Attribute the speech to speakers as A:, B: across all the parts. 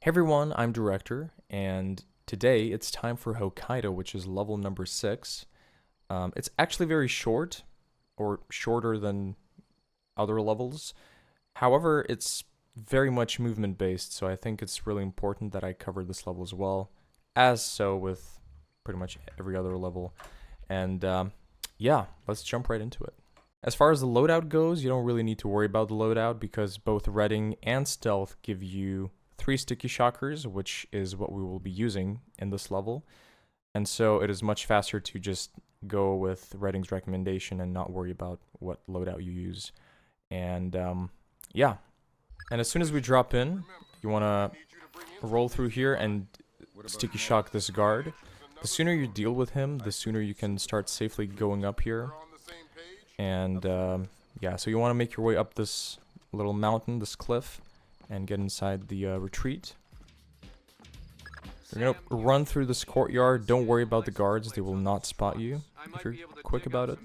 A: Hey everyone, I'm Director, and today it's time for Hokkaido, which is level number 6. It's actually very short, or shorter than other levels. However, it's very much movement based, so I think it's really important that I cover this level as well, as so with pretty much every other level. And yeah, let's jump right into it. As far as the loadout goes, you don't really need to worry about the loadout because both redding and stealth give you 3 sticky shockers, which is what we will be using in this level. And so it is much faster to just go with redding's recommendation and not worry about what loadout you use. And yeah. And as soon as we drop in, you want to roll through here and sticky shock this guard. The sooner you deal with him, the sooner you can start safely going up here. And yeah, so you want to make your way up this little mountain, this cliff, and get inside the retreat. You're gonna run through this courtyard. Don't worry about the guards, they will not spot you if you're quick about it.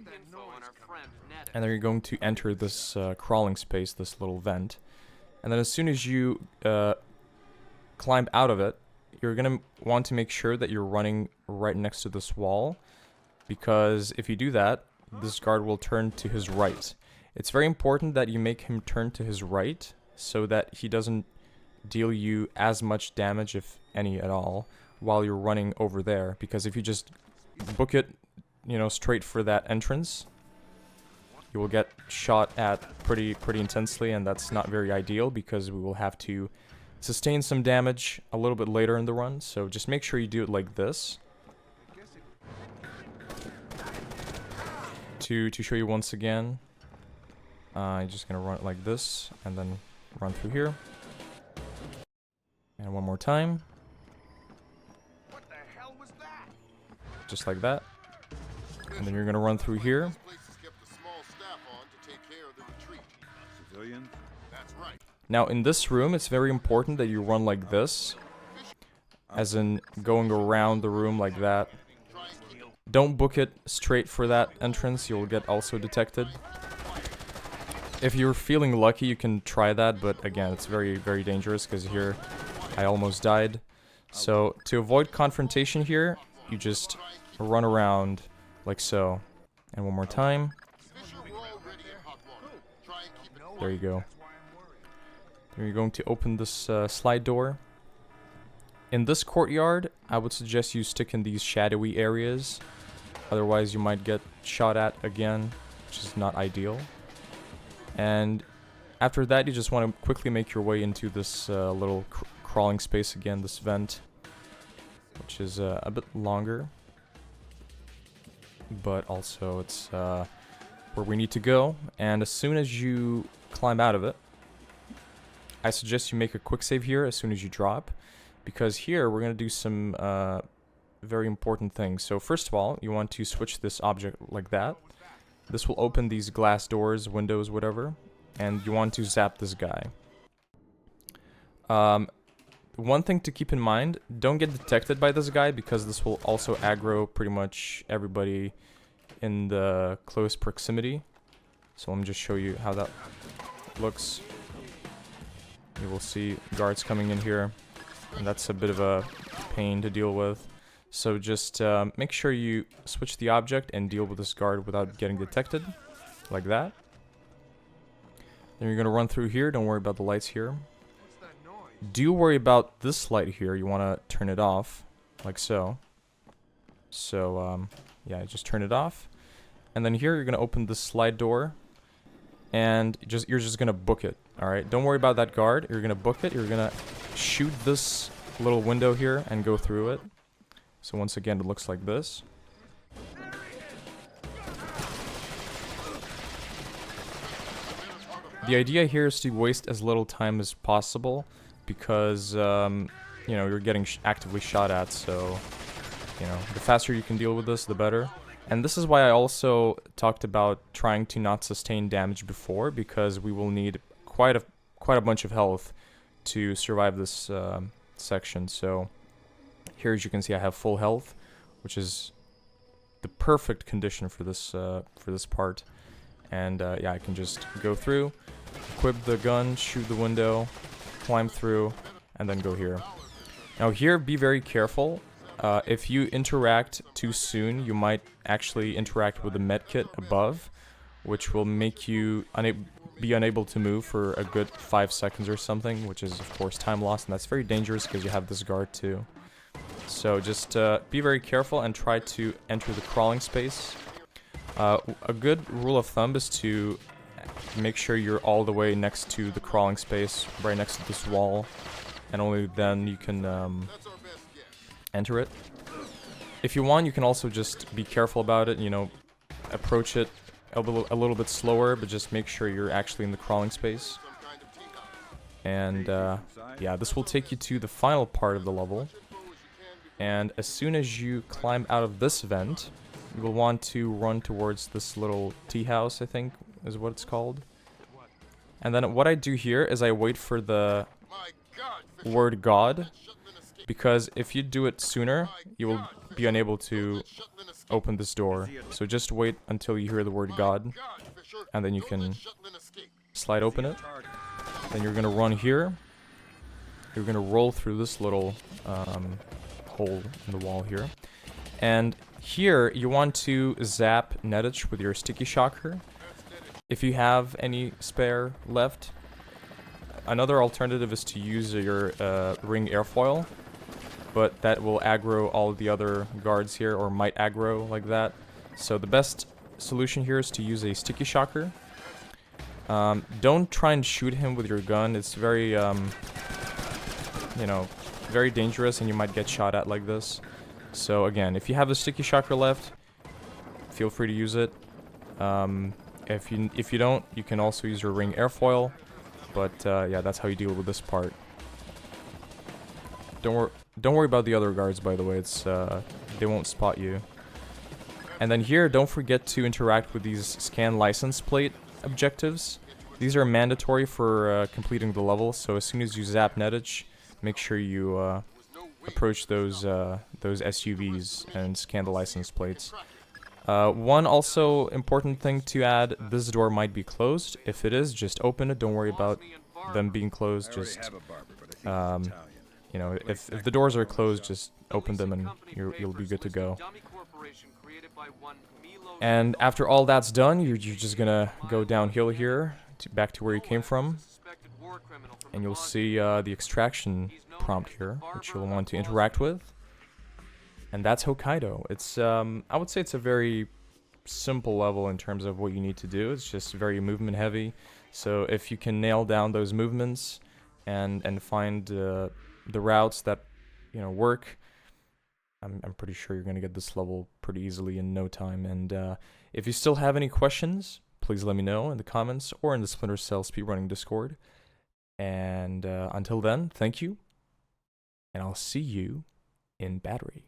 A: And then you're going to enter this crawling space, this little vent. And then as soon as you climb out of it, you're gonna want to make sure that you're running right next to this wall, because if you do that, this guard will turn to his right. It's very important that you make him turn to his right so that he doesn't deal you as much damage, if any at all, while you're running over there. Because if you just book it, straight for that entrance, you will get shot at pretty intensely, and that's not very ideal because we will have to sustain some damage a little bit later in the run. So just make sure you do it like this. To show you once again, I'm just gonna run it like this and then run through here. And one more time.
B: What the hell was that?
A: Just like that. And then you're gonna run through here. Now in this room, it's very important that you run like this, as in going around the room like that. Don't book it straight for that entrance, you'll get also detected. If you're feeling lucky, you can try that, but again, it's very dangerous because here I almost died. So to avoid confrontation here, you just run around like so. And one more time. There you go. Then you're going to open this slide door. In this courtyard, I would suggest you stick in these shadowy areas. Otherwise, you might get shot at again, which is not ideal. And after that, you just want to quickly make your way into this little crawling space again, this vent, which is a bit longer. But also, it's where we need to go. And as soon as you climb out of it, I suggest you make a quick save here as soon as you drop. Because here, we're going to do some very important things. So first of all, you want to switch this object like that. This will open these glass doors, windows, whatever. And you want to zap this guy. One thing to keep in mind, don't get detected by this guy, because this will also aggro pretty much everybody in the close proximity. So let me just show you how that looks. You will see guards coming in here, and that's a bit of a pain to deal with. So just make sure you switch the object and deal with this guard without getting detected, like that. Then you're going to run through here, don't worry about the lights here. Do worry about this light here, you want to turn it off, like so. So, yeah, just turn it off. And then here you're going to open this slide door, and you're just going to book it, alright? Don't worry about that guard, you're going to book it, you're going to shoot this little window here and go through it. So once again, it looks like this. The idea here is to waste as little time as possible, because, you're getting actively shot at, so, the faster you can deal with this, the better. And this is why I also talked about trying to not sustain damage before, because we will need quite a bunch of health to survive this section. So here, as you can see, I have full health, which is the perfect condition for this part. And yeah, I can just go through, equip the gun, shoot the window, climb through, and then go here. Now here, be very careful. If you interact too soon, you might actually interact with the medkit above, which will make you be unable to move for a good 5 seconds or something, which is of course time lost, and that's very dangerous because you have this guard too. So just be very careful and try to enter the crawling space. A good rule of thumb is to make sure you're all the way next to the crawling space, right next to this wall, and only then you can enter it. If you want, you can also just be careful about it, you know, approach it a little bit slower, but just make sure you're actually in the crawling space. And yeah, this will take you to the final part of the level. And as soon as you climb out of this vent, you will want to run towards this little teahouse, I think is what it's called. And then what I do here is I wait for the word God, because if you do it sooner, you will be unable to open this door. So just wait until you hear the word God, and then you can slide open it. Then you're gonna run here. You're gonna roll through this little hole in the wall here. And here, you want to zap Nedich with your sticky shocker, if you have any spare left. Another alternative is to use your ring airfoil, but that will aggro all the other guards here, or might aggro like that. So the best solution here is to use a sticky shocker. Don't try and shoot him with your gun. It's very, you know, very dangerous, and you might get shot at like this. So again, if you have the sticky shocker left, feel free to use it. If you don't, you can also use your ring airfoil. But yeah, that's how you deal with this part. Don't worry about the other guards, by the way. It's they won't spot you. And then here, don't forget to interact with these scan license plate objectives. These are mandatory for completing the level. So as soon as you zap Nedich, make sure you approach those SUVs and scan the license plates. One also important thing to add, this door might be closed. If it is, just open it. Don't worry about them being closed. Just, you know, if the doors are closed, just open them and you'll be good to go. And after all that's done, you're just gonna go downhill here, back to where you came from. And you'll see the extraction prompt here, which you'll want to interact with. And that's Hokkaido. It's I would say it's a very simple level in terms of what you need to do. It's just very movement heavy. So if you can nail down those movements and find the routes that, you know, work, I'm pretty sure you're gonna get this level pretty easily in no time. And if you still have any questions, please let me know in the comments or in the Splinter Cell speedrunning Discord. And until then, thank you, and I'll see you in battery.